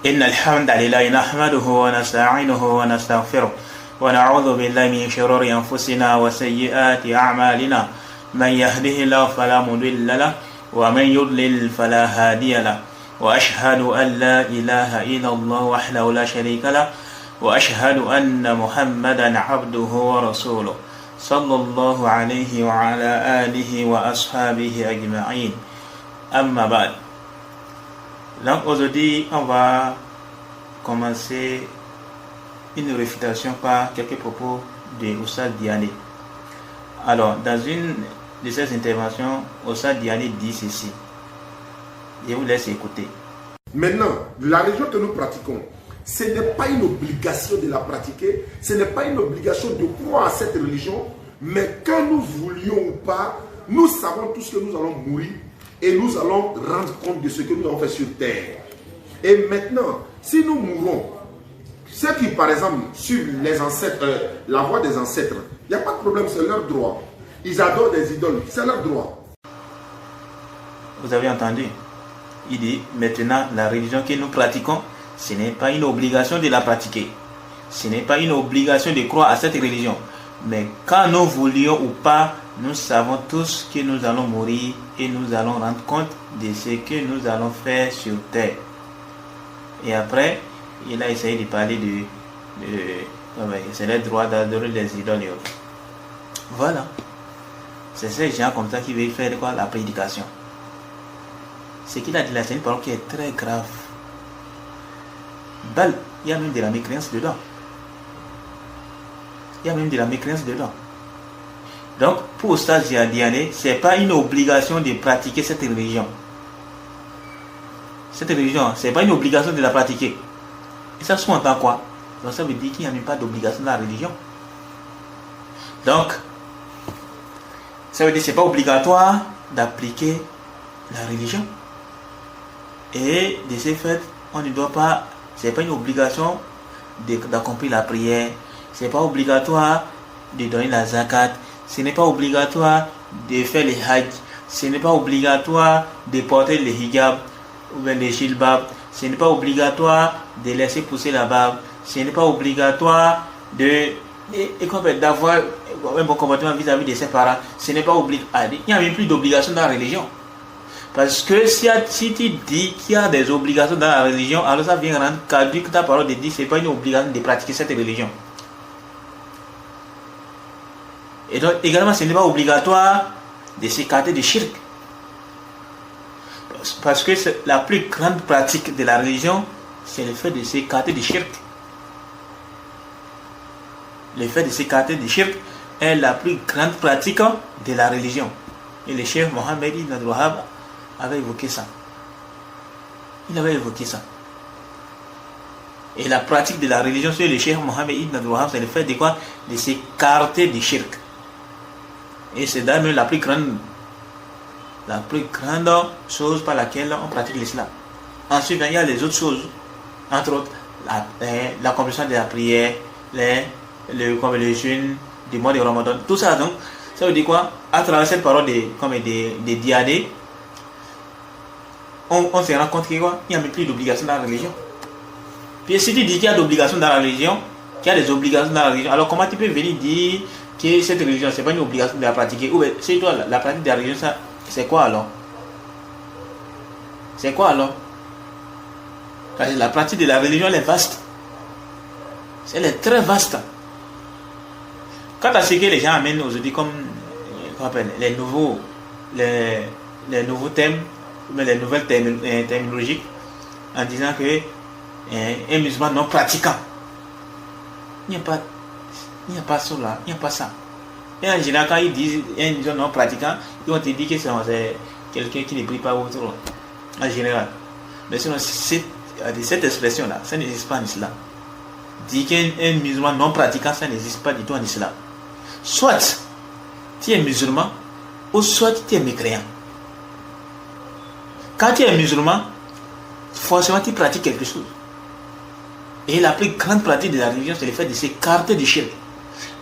إن الحمد لله نحمده ونستعينه ونستغفره ونعوذ بالله من شرور أنفسنا وسيئات أعمالنا من يهده الله فلا مضل له ومن يضلل فلا هادي له وأشهد أن لا إله إلا الله وحده لا شريك له وأشهد أن محمدا عبده ورسوله صلى الله عليه وعلى آله وأصحابه أجمعين أما بعد. Donc aujourd'hui, on va commencer une réfutation par quelques propos de Oustaz Diané. Alors, dans une de ces interventions, Oustaz Diané dit ceci. Je vous laisse écouter. Maintenant, la religion que nous pratiquons, ce n'est pas une obligation de la pratiquer, ce n'est pas une obligation de croire à cette religion, mais que nous voulions ou pas, nous savons tous que nous allons mourir et nous allons rendre compte de ce que nous avons fait sur terre. Et maintenant, si nous mourons, ceux qui par exemple suivent les ancêtres, la voie des ancêtres, il n'y a pas de problème, c'est leur droit. Ils adorent des idoles, c'est leur droit. Vous avez entendu? Il dit maintenant la religion que nous pratiquons, ce n'est pas une obligation de la pratiquer. Ce n'est pas une obligation de croire à cette religion. Mais quand nous voulions ou pas, nous savons tous que nous allons mourir et nous allons rendre compte de ce que nous allons faire sur terre. Et après, il a essayé de parler c'est le droit d'adorer les idoles. Voilà. C'est ces gens comme ça qui veulent faire quoi? La prédication. Ce qu'il a dit là, c'est une parole qui est très grave. Il y a même de la mécréance dedans. Il y a même de la mécréance dedans. Donc, pour Oustaz Diané, ce n'est pas une obligation de pratiquer cette religion. Cette religion, ce n'est pas une obligation de la pratiquer. Et ça sous-entend quoi? Donc, ça veut dire qu'il n'y a même pas d'obligation dans la religion. Donc, ça veut dire que ce n'est pas obligatoire d'appliquer la religion. Et de ce fait, on ne doit pas, ce n'est pas une obligation d'accomplir la prière. Ce n'est pas obligatoire de donner la zakat. Ce n'est pas obligatoire de faire les hajj. Ce n'est pas obligatoire de porter le hijab ou bien le shilbab. Ce n'est pas obligatoire de laisser pousser la barbe. Ce n'est pas obligatoire d'avoir un bon comportement vis-à-vis de ses parents. Ce n'est pas obligatoire. Il n'y a même plus d'obligation dans la religion. Parce que si tu dis qu'il y a des obligations dans la religion, alors ça vient rendre caduque ta parole de dire que ce n'est pas une obligation de pratiquer cette religion. Et donc également ce n'est pas obligatoire de s'écarter du shirk. Parce que la plus grande pratique de la religion, c'est le fait de s'écarter du shirk. Le fait de s'écarter du shirk est la plus grande pratique de la religion. Et le cheikh Mohammed ibn Abdul Wahhab avait évoqué ça. Il avait évoqué ça. Et la pratique de la religion sur le cheikh Mohammed ibn Abdul Wahhab, c'est le fait de quoi? De s'écarter du shirk. Et c'est d'ailleurs la plus grande chose par laquelle on pratique l'islam. Ensuite, il y a les autres choses, entre autres l'accomplissement de la prière, le jeûne du mois de Ramadan, tout ça. Donc, ça veut dire quoi? À travers cette parole des Diané, on se rend compte qu'il n'y a même plus d'obligation dans la religion. Puis si tu dis qu'il y a d'obligations dans la religion, qu'il y a des obligations dans la religion, alors comment tu peux venir dire que cette religion, ce n'est pas une obligation de la pratiquer? Ou c'est toi, la pratique de la religion, ça, c'est quoi alors? C'est quoi alors? Parce que la pratique de la religion, elle est vaste. Elle est très vaste. Quant à ce que les gens amènent aujourd'hui comme les nouveaux thèmes, les nouvelles terminologies, en disant que un musulman non pratiquant, il n'y a pas ça là, il n'y a pas ça. Et en général, quand ils disent un musulman non pratiquant, ils vont te dire que c'est quelqu'un qui ne prie pas autour. En général. Mais sinon, cette expression-là, ça n'existe pas en islam. Dire qu'un musulman non pratiquant, ça n'existe pas du tout en islam. Soit tu es musulman, ou soit tu es mécréant. Quand tu es musulman, forcément tu pratiques quelque chose. Et la plus grande pratique de la religion, c'est le fait de s'écarter du shirk.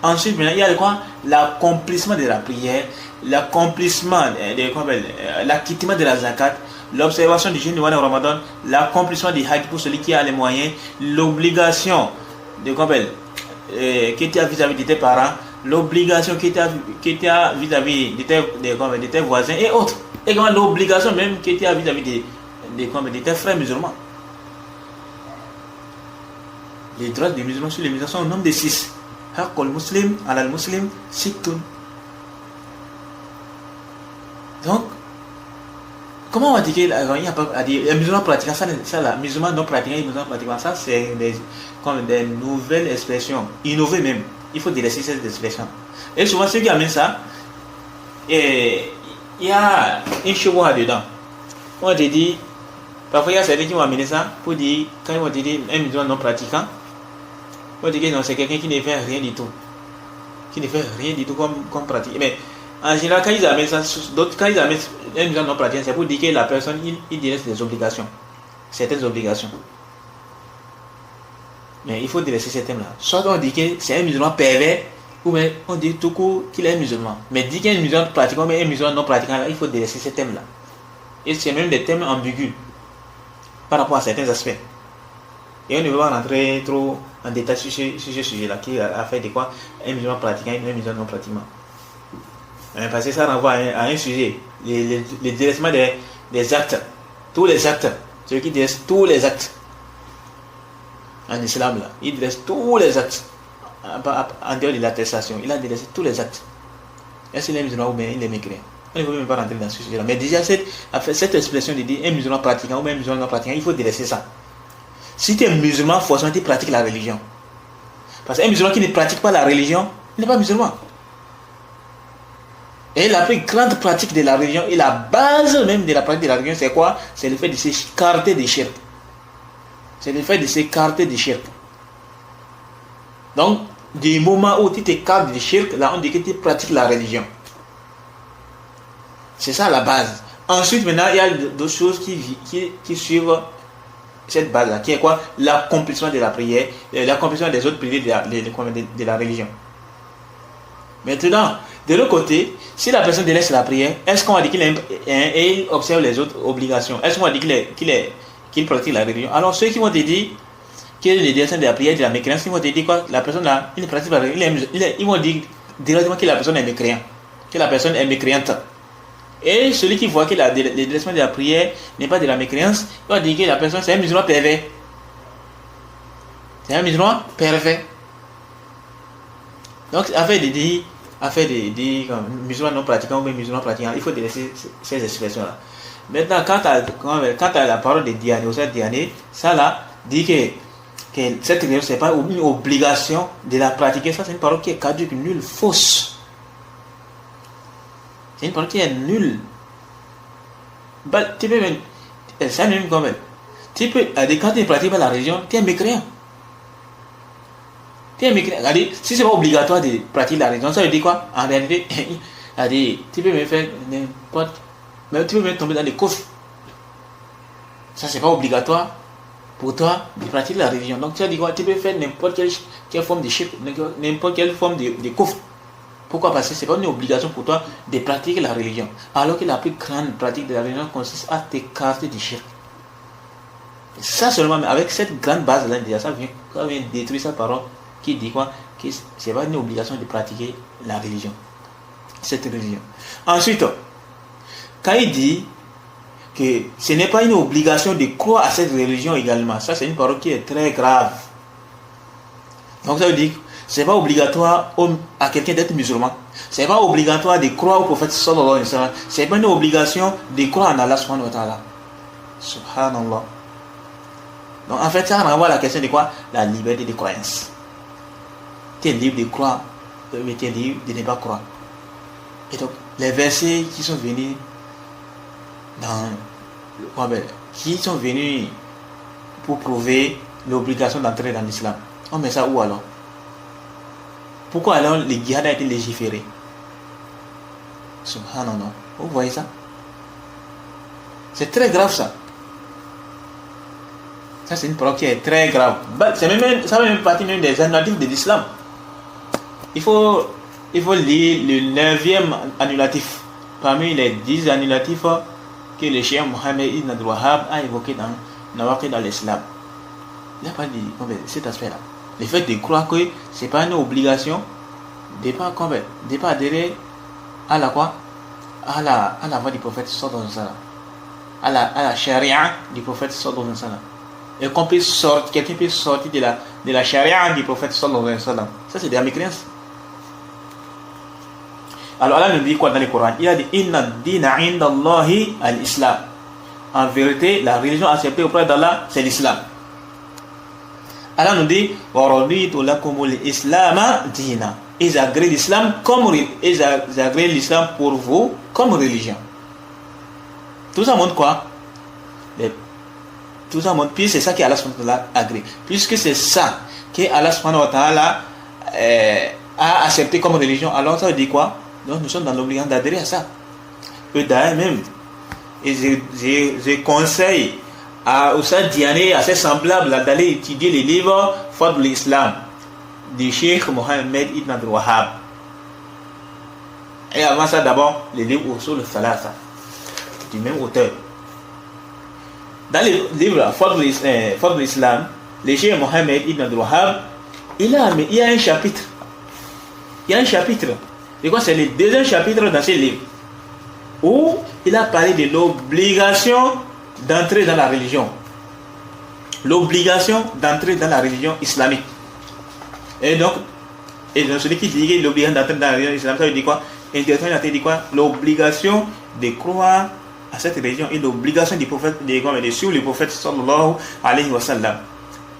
Ensuite, il y a quoi? L'accomplissement de la prière, l'accomplissement, l'acquittement de la zakat, l'observation du jeûne du mois de Ramadan, l'accomplissement du hajj pour celui qui a les moyens, l'obligation de que tu as vis-à-vis de tes parents, l'obligation que tu as vis-à-vis de tes voisins et autres. Également l'obligation même que tu as vis-à-vis de tes frères musulmans. Les droits des musulmans sur les musulmans sont au nombre de 6. Haqqul muslim ala al-muslim sittun. Donc, comment on va dire que les musulmans pratiquant ça, les musulmans non pratiquants, les musulmans pratiquant ça, c'est comme des nouvelles expressions, innovées même. Il faut délaisser cette expression. Et souvent, ceux qui amènent ça, il y a une chose dedans. On te dit, parfois il y a certains qui vont amener ça pour dire, quand ils vont te dire un musulman non pratiquant, on te dit que non, c'est quelqu'un qui ne fait rien du tout. Qui ne fait rien du tout comme pratique. Mais en général, quand ils amènent ça, quand ils amènent un musulman non pratiquant, c'est pour dire que la personne, il délaisse des obligations. Certaines obligations. Mais il faut délaisser ces thèmes-là. Soit on dit que c'est un musulman pervers, ou bien on dit tout court qu'il est musulman. Mais dit qu'il y a un musulman pratiquant, mais un musulman non pratiquant, là, il faut délaisser ces thèmes-là. Et c'est même des thèmes ambigus par rapport à certains aspects. Et on ne veut pas rentrer trop en détail sur ce sujet-là, qui a fait de quoi un musulman pratiquant et un musulman non pratiquant. Parce que ça renvoie à un sujet, le délaissement des actes, tous les actes, celui qui délaisse tous les actes. En islam, là, il délaisse tous les actes en dehors de l'attestation. Il a délaissé tous les actes. Est-ce qu'il est musulman ou bien il est mécréant? On ne veut même pas rentrer dans ce sujet-là. Mais déjà, cette expression de dire un musulman pratiquant ou bien un musulman non pratiquant, il faut délaisser ça. Si tu es musulman, forcément tu pratiques la religion. Parce qu'un musulman qui ne pratique pas la religion, il n'est pas musulman. Et la plus grande pratique de la religion, et la base même de la pratique de la religion, c'est quoi? C'est le fait de s'écarter des shirk. C'est le fait de s'écarter du shirk. Donc, du moment où tu t'écartes du shirk, là on dit que tu pratiques la religion. C'est ça la base. Ensuite, maintenant, il y a d'autres choses qui suivent cette base-là, qui est quoi? L'accomplissement de la prière, l'accomplissement des autres prières de la religion. Maintenant, de l'autre côté, si la personne délaisse la prière, est-ce qu'on va dire qu'il observe les autres obligations? Est-ce qu'on va dire qu'il pratique la religion? Alors ceux qui vont te dire qu'il est le délaissement de la prière, de la mécréance, ils vont te dire quoi? La personne là, il ne pratique pas la religion. Ils vont dire directement que la personne est mécréante, que la personne est mécréante. Et celui qui voit que le délaissement de la prière n'est pas de la mécréance, il va dire que la personne c'est un musulman pervers. C'est un musulman pervers. Donc, afin de dire musulman non pratiquant ou musulman pratiquant, il faut délaisser ces expressions-là. Maintenant, quant à la parole de Diané, au sein de Diané, ça là, dit que cette religion, ce n'est pas une obligation de la pratiquer. Ça, c'est une parole qui est caduque, nulle, fausse. C'est une parole qui est nulle. Tu peux même, ça même quand même. Tu peux, quand tu ne pratiques pas la religion, tu es mécréant. Si c'est pas obligatoire de pratiquer la religion, ça veut dire quoi? En réalité, tu peux même faire n'importe, mais tu peux même tomber dans des coffres. Ça c'est pas obligatoire pour toi de pratiquer la religion. Donc tu as dit quoi? Tu peux faire n'importe quelle forme de shirk, n'importe quelle forme de coffre. Pourquoi? Parce que c'est pas une obligation pour toi de pratiquer la religion. Alors que la plus grande pratique de la religion consiste à t'écarter du shirk. Ça seulement, mais avec cette grande base là, ça vient détruire sa parole. Qui dit quoi? Que ce n'est pas une obligation de pratiquer la religion. Cette religion. Ensuite, quand il dit que ce n'est pas une obligation de croire à cette religion également, ça c'est une parole qui est très grave. Donc ça veut dire que ce n'est pas obligatoire à quelqu'un d'être musulman. Ce n'est pas obligatoire de croire au prophète sallallahu alayhi wa sallam. Ce n'est pas une obligation de croire en Allah subhanahu wa ta'ala. Subhanallah. Donc en fait, ça renvoie à la question de quoi? La liberté de croyance. Tu es libre de croire, mais tu es libre de ne pas croire. Et donc, les versets qui sont venus pour prouver l'obligation d'entrer dans l'islam, on met ça où alors? Pourquoi alors le djihad a été légiféré? Subhanallah. Vous voyez ça? C'est très grave ça. Ça c'est une parole qui est très grave. Ça fait même partie même des annulatifs de l'islam. Il faut lire le 9e annulatif parmi les 10 annulatifs que le cheikh Mohamed Ibn Abdul Wahhab a évoqué dans l'islam. Il n'a pas dit cet aspect-là. Le fait de croire que ce n'est pas une obligation de ne pas adhérer à la quoi, à la voie du prophète sallallahu alayhi wa sallam, à la charia du prophète sallallahu alayhi wa sallam. Et qu'on peut sortir, quelqu'un peut sortir de la charia du prophète sallallahu alayhi wa sallam. Ça, c'est de la mécréance. Alors Allah nous dit quoi dans le Coran? Il a dit Inna dina inda Allahi al-Islam. En vérité, la religion acceptée auprès d'Allah, c'est l'islam. Allah nous dit Wa raditu lakumul islama dina. Ils agréent l'islam pour vous comme religion. Tout ça montre quoi? Tout ça montre, puis c'est ça qu'Allah subhanahu wa ta'ala agrée. Puisque c'est ça qu'Allah subhanahu wa ta'ala a accepté comme religion, alors ça veut dire quoi? Donc nous sommes dans l'obligation d'adhérer à ça. Et d'ailleurs même, et je conseille à Oussad Diané, à ses semblables, d'aller étudier les livres Fadl de l'Islam du Cheikh Mohamed Ibn Abdul Wahhab. Et avant ça, d'abord, les livres Usul al-Thalatha du même auteur. Dans les livres Fadl de l'Islam, le Cheikh Mohamed Ibn Abdul Wahhab, il y a un chapitre. Il y a un chapitre. Et quoi, c'est le deuxième chapitre dans ce livre où il a parlé de l'obligation d'entrer dans la religion. L'obligation d'entrer dans la religion islamique. Et donc celui qui dit l'obligation d'entrer dans la religion islamique, ça veut dire quoi? Indirectement, il dit quoi? L'obligation de croire à cette religion et l'obligation du prophète, de suivre le prophète sallallahu alayhi wa sallam.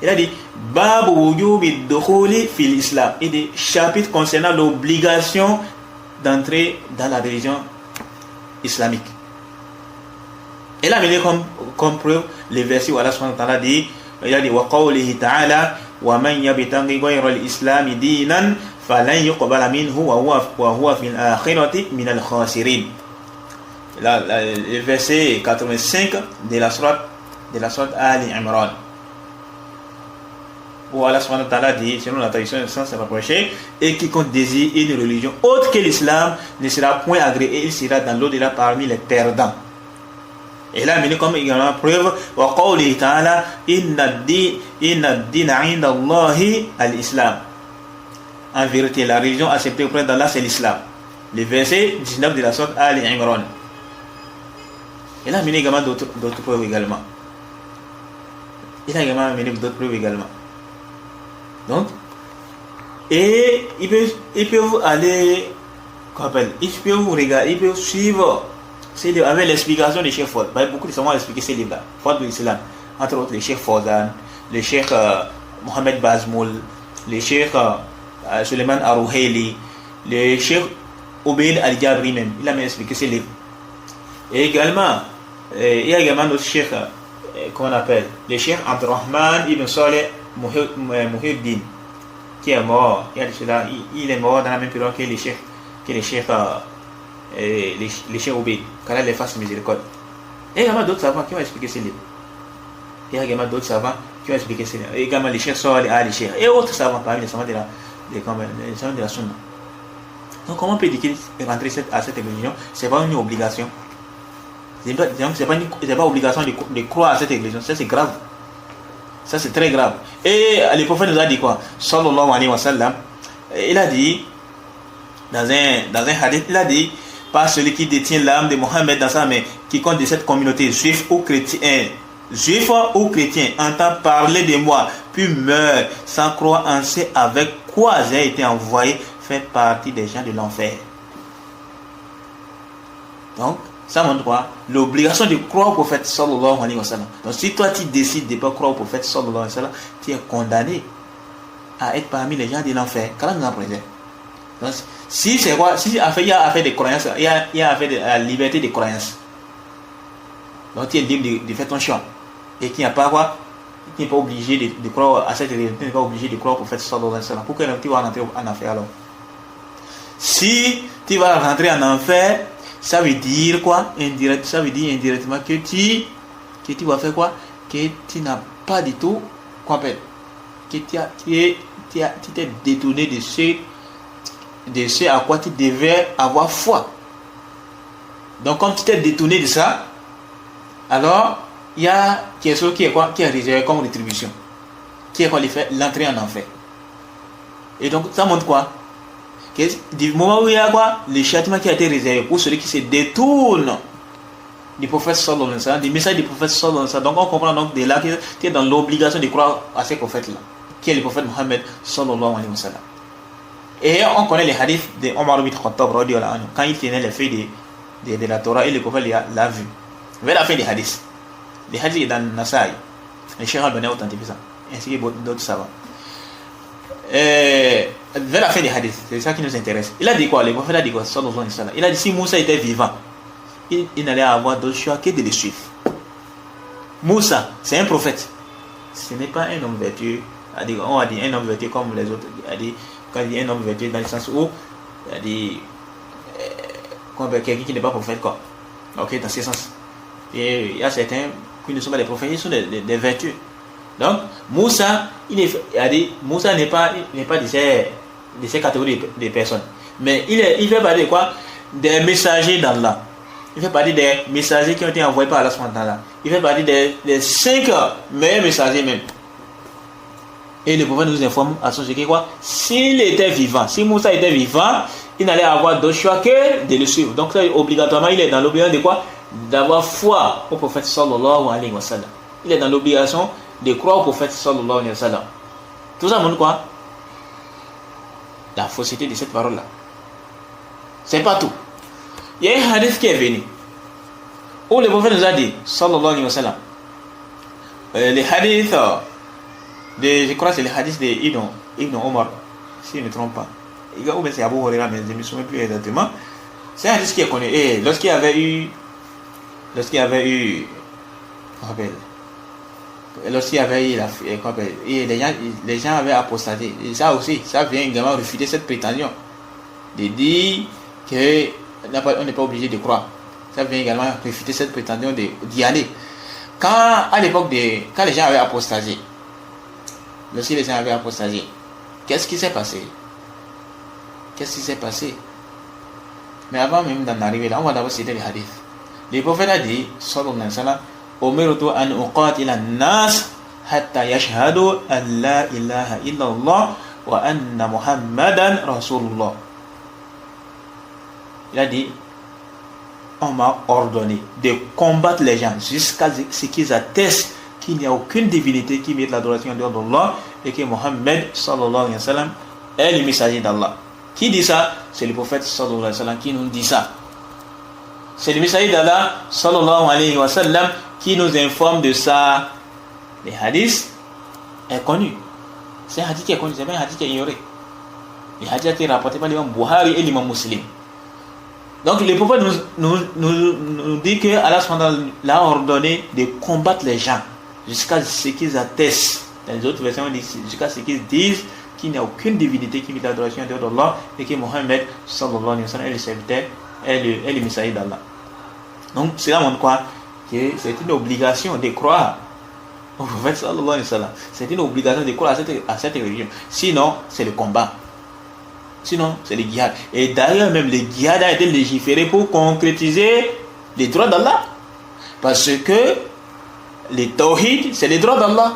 Il a dit Babu wujubi dukhuli fil islam. Et des chapitres concernant l'obligation d'entrer dans la religion islamique. Il a mené comme preuve les versets où Allah subhanahu wa ta'ala dit, il a dit wa qawlihi ta'ala wa man yabtaghi ghayra al-islam dinan falan yuqbala minhu wa huwa fil akhirati min al-khasirin. Le verset 85 de la sourate Ali Imran, où Allah subhanahu wa ta'ala dit, selon la tradition sans se rapprocher, et quiconque désire une religion autre que l'islam ne sera point agréé, il sera dans l'au-delà parmi les perdants. Et là, mené comme également preuve, wa qawlihi ta'ala inna ad-dina 'inda Allahi al-Islam. En vérité, la religion acceptée auprès d'Allah, c'est l'islam. Le verset 19 de la sourate Ali Imran. Et là, mené également d'autres preuves également. Il a également mené d'autres preuves également. Donc, et il peut aller, il peut vous regarder, il peut suivre ces livres avec l'explication des chefs Ford. Beaucoup de savants ont expliqué ces livres-là, Ford de l'Islam, entre autres les chefs Fawzan, les chefs Mohamed Bazmoul, les chefs Suleiman Arouheli, les chefs Obeid Al-Jabri même. Il a même expliqué ces livres. Et également, il y a également notre chef, qu'on appelle le chef Abdurrahman Ibn Saleh Muhyiddin, qui est mort. Il est mort dans la même période que les chefs Obeid, qu'Allah les fasse miséricorde. Et également d'autres savants qui ont expliqué ces livres. Il y a également d'autres savants qui ont expliqué ces livres. Et également les chefs Saleh al-Cheikh et autres savants parmi les savants de la Sunna. Donc comment on peut dire qu'il rentrer à cette religion? C'est pas une obligation. C'est pas obligation de croire à cette religion. Ça c'est grave. Ça c'est très grave. Et le prophète nous a dit quoi? Sallallahu alayhi wa sallam. Il a dit dans un hadith, il a dit pas celui qui détient l'âme de Mohammed dans sa main, quiconque de cette communauté, juif ou chrétien, entend parler de moi, puis meurt sans croire en ce avec quoi j'ai été envoyé, fait partie des gens de l'enfer. Donc, ça montre quoi? L'obligation de croire au prophète sallallahu alayhi wa sallam. Donc, si toi tu décides de ne pas croire au prophète sallallahu alayhi wa sallam, tu es condamné à être parmi les gens de l'enfer. Qu'Allah nous en préserve. Donc, si c'est quoi? Si il y a affaire de croyance, il y a affaire de la liberté de croyance. Donc, tu es libre de faire ton choix. Et qui n'a pas quoi? Tu n'es pas obligé de croire à cette religion, tu n'es pas obligé de croire au prophète sallallahu alayhi wa sallam. Pourquoi tu vas rentrer en enfer alors? Si tu vas rentrer en enfer, ça veut dire quoi? Ça veut dire indirectement que tu vas faire quoi? Que tu n'as pas du tout compris. Que tu t'es détourné de ce à quoi tu devais avoir foi. Donc comme tu t'es détourné de ça, alors il y a quelque chose qui est réservé comme rétribution, qui est quoi l'entrée en enfer. Et donc ça montre quoi? Que du moment où il y a quoi, le châtiment qui a été réservé pour celui qui se détourne du prophète sallallahu alayhi wa sallam, des messages du prophète sallallahu alayhi wa sallam. Donc on comprend donc de là que tu es dans l'obligation de croire à ces prophètes-là, qui est le prophèt Mohammed sallallahu alayhi wa sallam. Et on connaît les hadiths de Omar ibn Khattab radiyallahu anhu, quand il tenait les feuilles de la Torah et le prophète l'a vu. Vers la fin des hadiths. Les hadiths dans Nasaï. Le Cheikh Al-Bani a authentifié ça, ainsi que d'autres savants. Vers la fin des hadiths, c'est ça qui nous intéresse. Il a dit quoi? Le prophète a dit quoi? Sallallahu alayhi wa sallam. Il a dit si Moussa était vivant, il n'allait avoir d'autre choix que de le suivre. Moussa, c'est un prophète. Ce n'est pas un homme vertueux. On a dit un homme vertueux comme les autres. Quand il dit un homme vertueux dans le sens où il a dit quelqu'un qui n'est pas prophète, quoi. Ok, dans ce sens. Et il y a certains qui ne sont pas des prophètes, ils sont des vertueux. Donc, Moussa, Moussa n'est pas de ces catégories de personnes. Mais il fait partie de quoi? Des messagers d'Allah. Il fait partie des messagers qui ont été envoyés par Allah subhanahu wa ta'ala. Il fait partie des 5 meilleurs messagers même. Et le prophète nous informe à son sujet quoi? S'il était vivant, si Moussa était vivant, il n'allait avoir d'autre choix que de le suivre. Donc là, obligatoirement, il est dans l'obligation de quoi? D'avoir foi au prophète sallallahu alayhi wa sallam. Il est dans l'obligation de croire au prophète sallallahu alayhi wa sallam. Tout ça montre quoi? La fausseté de cette parole-là. C'est pas tout. Il y a un hadith qui est venu où le prophète nous a dit sallallahu alayhi wa sallam, les hadiths je crois que c'est les hadiths de Ibn Omar, si je ne me trompe pas. Ou bien c'est Abu Huraira, mais je ne me souviens plus exactement. C'est un hadith qui est connu. Et lorsqu'il y avait eu les gens avaient apostaté. Et ça aussi, ça vient également refuter cette prétention de dire qu'on n'est pas obligé de croire. Ça vient également refuter cette prétention d'y aller. Quand les gens avaient apostaté, lorsque les gens avaient apostaté, qu'est-ce qui s'est passé? Mais avant même d'en arriver là, on va d'abord citer les hadiths. Le prophète a dit, sallallahu alayhi wa sallam, umirtu an uqatila an-nas hatta yashhadu an la ilaha illallah wa anna Muhammadan Rasulullah. Il a dit, on m'a ordonné de combattre les gens jusqu'à ce qu'ils attestent qu'il n'y a aucune divinité qui mérite l'adoration en dehors d'Allah et que Mohammed sallallahu alayhi wa sallam est le messager d'Allah. Qui dit ça? C'est le prophète sallallahu alayhi wa sallam qui nous dit ça. C'est le messager d'Allah sallallahu alayhi wa sallam qui nous informe de ça. Les hadiths est connu. C'est un hadith qui est connu, c'est pas un hadith qui est ignoré. Les hadiths ont été rapportés par l'imam Bukhari et l'imam Muslim. Donc le prophète nous dit que Allah l'a ordonné de combattre les gens jusqu'à ce qu'ils attestent. Dans les autres versions, on dit jusqu'à ce qu'ils disent qu'il n'y a aucune divinité qui mérite l'adoration en dehors d'Allah et que Mohammed sallallahu alayhi wa sallam est le serviteur, est le messager d'Allah. Donc cela montre quoi? Que c'est une obligation de croire au prophète sallallahu alayhi wa sallam. C'est une obligation de croire à cette religion. Sinon, c'est le combat. Sinon, c'est le djihad. Et d'ailleurs, même le djihad a été légiféré pour concrétiser les droits d'Allah. Parce que le tawhid, c'est les droits d'Allah.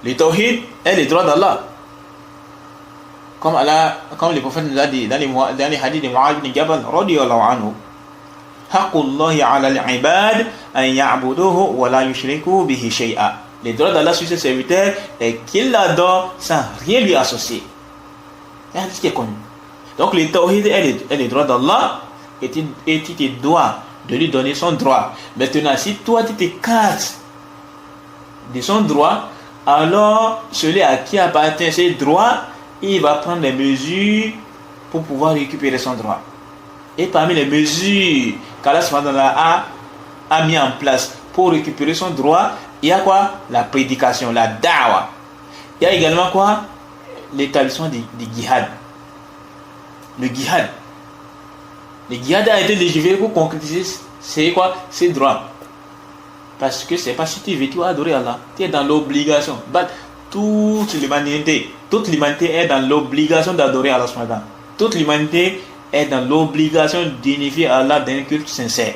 Le tawhid est les droits d'Allah. Comme le prophète nous a dit dans les hadiths de Mu'adh ibn Jabal radiyallahu anhu, haqqullahi ala al-ibad an ya'buduhu wa la yushriku bihi shay'a. Les droits d'Allah sur ses serviteurs est qu'il l'adore sans rien lui associer. C'est un hadith qui est connu. Donc le tawhid est les droits d'Allah et tu te dois de lui donner son droit. Maintenant, si toi tu t'écartes de son droit, alors celui à qui appartient ces droits, il va prendre des mesures pour pouvoir récupérer son droit. Et parmi les mesures qu'Allah a mis en place pour récupérer son droit, il y a quoi? La prédication, la da'wa. Il y a également quoi? L'établissement du djihad. Le djihad. Le djihad a été légiféré pour concrétiser ses droits. Parce que c'est pas si tu veux, tu vas adorer Allah. Tu es dans l'obligation. Toute l'humanité est dans l'obligation d'adorer Allah. Toute l'humanité est dans l'obligation d'unifier Allah d'un culte sincère.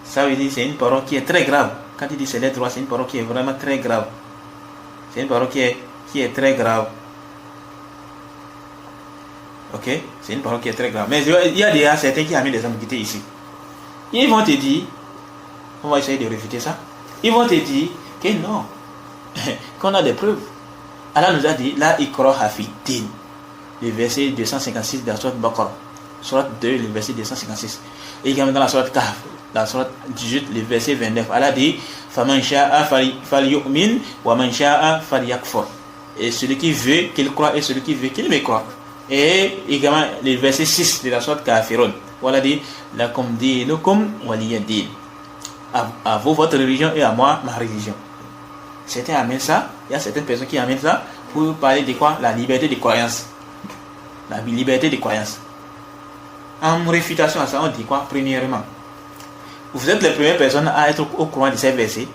Ça veut dire que c'est une parole qui est très grave. Quand il dit c'est les droits, c'est une parole qui est vraiment très grave. C'est une parole qui est très grave. Ok? C'est une parole qui est très grave. Mais il y a déjà certains qui amènent des ambiguïtés ici. Ils vont te dire, on va essayer de réfuter ça. Ils vont te dire que non, qu'on a des preuves. Allah nous a dit, la ikra hafidin, le verset 256 de la sourate Baqarah, sourate 2, le verset 256. Et également dans la sourate Kahf, la sourate 18, le verset 29, Allah dit, faman sha'a falyu'min wa man sha'a falyakfur. Et celui qui veut qu'il croit et celui qui veut qu'il me croit. Et également le verset 6 de la sourate Kafirun, où Allah dit, lakum dinukum waliyadin. À vous votre religion et à moi ma religion. Certains amènent ça, il y a certaines personnes qui amènent ça pour parler de quoi? La liberté de croyance. La liberté de croyance. En réfutation à ça, on dit quoi? Premièrement, vous êtes les premières personnes à être au courant de ces versets.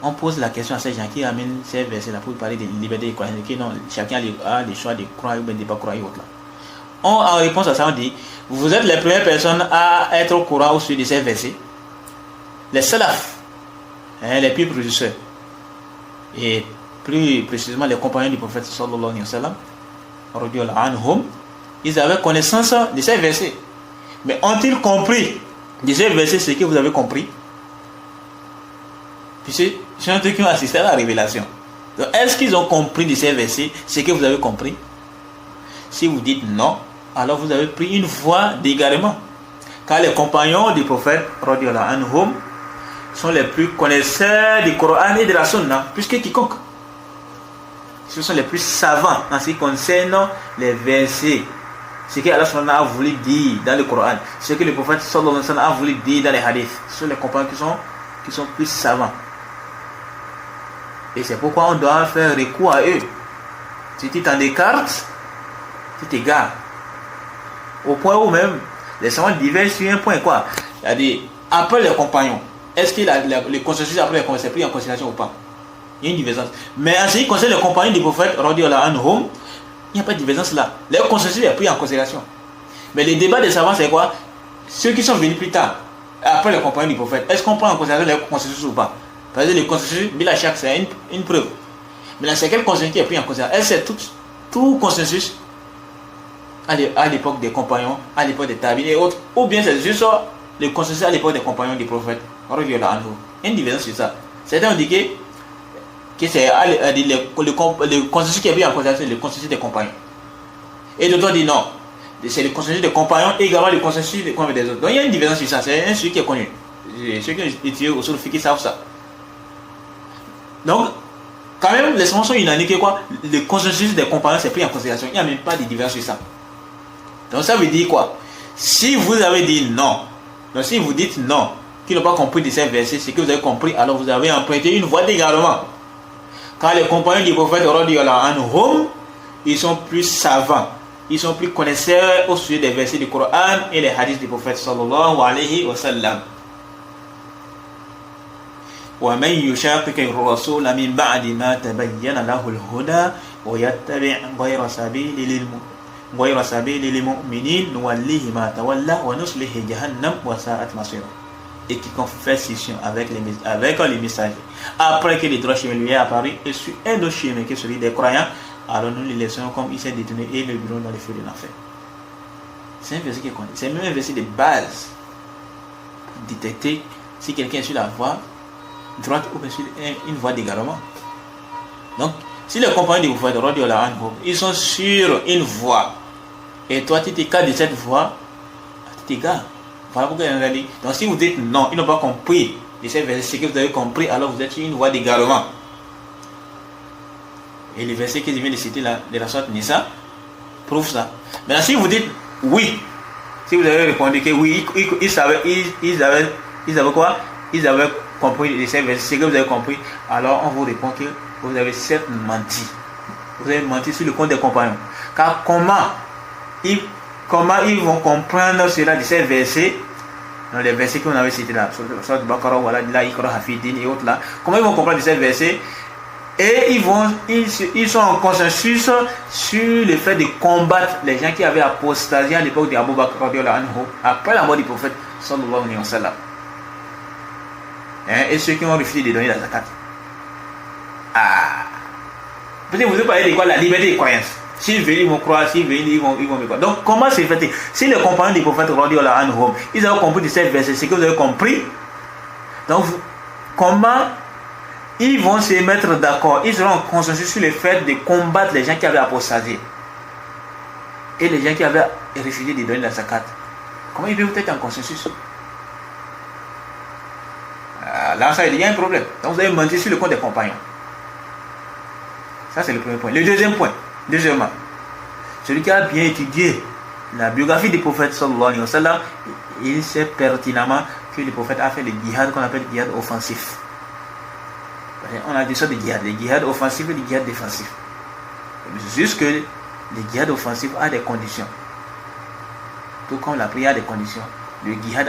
On pose la question à ces gens qui amènent ces versets-là pour parler de liberté de croyance, que non, chacun a le choix de croire ou de ne pas croire. En réponse à ça, on dit, vous êtes les premières personnes à être au courant au sujet de ces versets. Les salafs, les plus précurseurs, et plus précisément les compagnons du prophète sallallahu alayhi wa sallam, radiyallahu anhum, ils avaient connaissance de ces versets. Mais ont-ils compris de ces versets ce que vous avez compris? Puisque c'est un truc qui ont assisté à la révélation. Donc, est-ce qu'ils ont compris de ces versets ce que vous avez compris? Si vous dites non, alors vous avez pris une voie d'égarement. Car les compagnons du prophète radiyallahu anhum sont les plus connaisseurs du Coran et de la Sunna, plus que quiconque. Ce sont les plus savants en ce qui concerne les versets. Ce que Allah a voulu dire dans le Coran, ce que le prophète sallallahu alayhi wa sallam a voulu dire dans les hadiths. Ce sont les compagnons qui sont plus savants. Et c'est pourquoi on doit faire recours à eux. Si tu t'en écartes, tu t'égares. Au point où même, les savants divergent sur un point quoi. C'est-à-dire, après les compagnons, est-ce que le consensus après les compagnons est pris en considération ou pas? Il y a une divergence. Mais en ce qui concerne les compagnons du prophète, radiyallahu anhum, il n'y a pas de divergence là. Le consensus est pris en considération. Mais le débat des savants, c'est quoi? Ceux qui sont venus plus tard, après les compagnons du prophète, est-ce qu'on prend en considération le consensus ou pas? Parce que le consensus, bila shak, c'est une preuve. Mais là, c'est quel consensus qui est pris en considération? Est-ce que c'est tout consensus à l'époque des compagnons, à l'époque des tabi'in et autres, ou bien c'est juste le consensus à l'époque des compagnons du prophète? Il y a une divergence sur ça. Certains ont dit que c'est le consensus qui est pris en considération, c'est le consensus des compagnons. Et d'autres disent non, c'est le consensus des compagnons et également le consensus des autres. Donc il y a une divergence sur ça, c'est un sujet qui est connu. Ceux qui ont étudié au Soul Fiqh savent ça. Donc, quand même, les savants sont unanimes que quoi? Le consensus des compagnons c'est pris en considération. Il n'y a même pas de divergence sur ça. Donc ça veut dire quoi? Si vous avez dit non, donc si vous dites non, qui n'ont pas compris de ces versets, c'est que vous avez compris, alors vous avez emprunté une voie d'égarement. Car les compagnons du prophète radiyallahu anhum, ils sont plus savants, ils sont plus connaisseurs au sujet des versets du Coran et les hadiths du prophète sallallahu alayhi wa sallam. ومن يشاقق الرسول من بعد ما تبين له الهدى ويتبع غير سبيل المؤمنين نوليه ما تولى ونصله جهنم وساءت مصيره. Et qui confesse scission avec les messagers. Après que les droits chemins lui est apparu et sur un autre chemin que celui des croyants, alors nous les laissons comme il s'est détourné et le brûlons dans les feux de l'enfer. C'est un verset qui est connu. C'est même un verset de base pour détecter si quelqu'un est sur la voie droite ou bien sur une voie d'égarement. Donc, si les compagnons du prophète radiyallahu anhum, ils sont sur une voie et toi tu t'écartes de cette voie, tu t'égares. Voilà pourquoi il a dit. Donc si vous dites non, ils n'ont pas compris de ces versets, c'est que vous avez compris, alors vous êtes sur une voie d'égarement. Et le verset que je viens de citer là, de la sourate Nisa, prouve ça. Maintenant si vous dites oui, si vous avez répondu que oui, ils avaient quoi? Ils avaient compris de ces versets, c'est que vous avez compris, alors on vous répond que vous avez certes menti. Vous avez menti sur le compte des compagnons. Car comment ils vont comprendre cela de ces versets, dans les versets qu'on avait cités là, sur le Baqarah, voilà, là, Ikra Hafidin et autres là, comment ils vont comprendre de ces versets? Et ils sont en consensus sur le fait de combattre les gens qui avaient apostasié à l'époque d'Abu Bakr, après la mort du prophète, sallallahu alayhi wa sallam. Et ceux qui ont refusé de donner la zakat. Peut-être vous parlez de quoi? La liberté de croyance. S'ils veulent, ils vont croire. S'ils veulent, ils vont me croire. Donc, comment c'est fait? Si les compagnons du prophète, ils ont compris de cette verset, c'est que vous avez compris. Donc, comment ils vont se mettre d'accord? Ils seront en consensus sur le fait de combattre les gens qui avaient apostaté et les gens qui avaient refusé de donner la zakat. Comment ils peuvent être en consensus? Là, ça, il y a un problème. Donc, vous avez menti sur le compte des compagnons. Ça, c'est le premier point. Le deuxième point, deuxièmement, celui qui a bien étudié la biographie du prophète sallallahu alayhi wa sallam, il sait pertinemment que le prophète a fait le djihad qu'on appelle le djihad offensif. On a des sortes de djihad, le djihad offensif et le djihad défensif. Juste que le djihad offensif a des conditions. Tout comme la prière a des conditions. Le djihad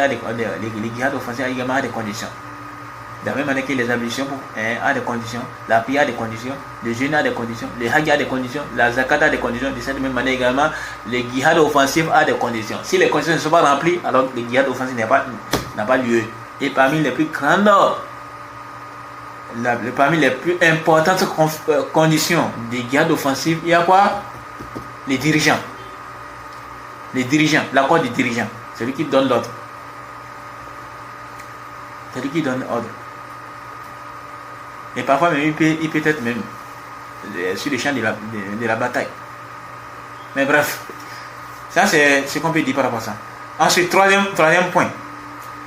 offensif a également des conditions. De la même manière que les ablutions a des conditions, la prière a des conditions, le jeûne a des conditions, le hajj a des conditions, la zakat a des conditions. De cette même manière également, le djihad offensif a des conditions. Si les conditions ne sont pas remplies, alors le djihad offensif n'a pas lieu. Et parmi les plus grandes, parmi les plus importantes conditions du djihad offensif, il y a quoi? Les dirigeants. Les dirigeants, l'accord du dirigeant, celui qui donne l'ordre. Celui qui donne l'ordre. Et parfois même, il peut être même sur le champ de la bataille. Mais bref, ça c'est ce qu'on peut dire par rapport à ça. Ensuite, troisième point.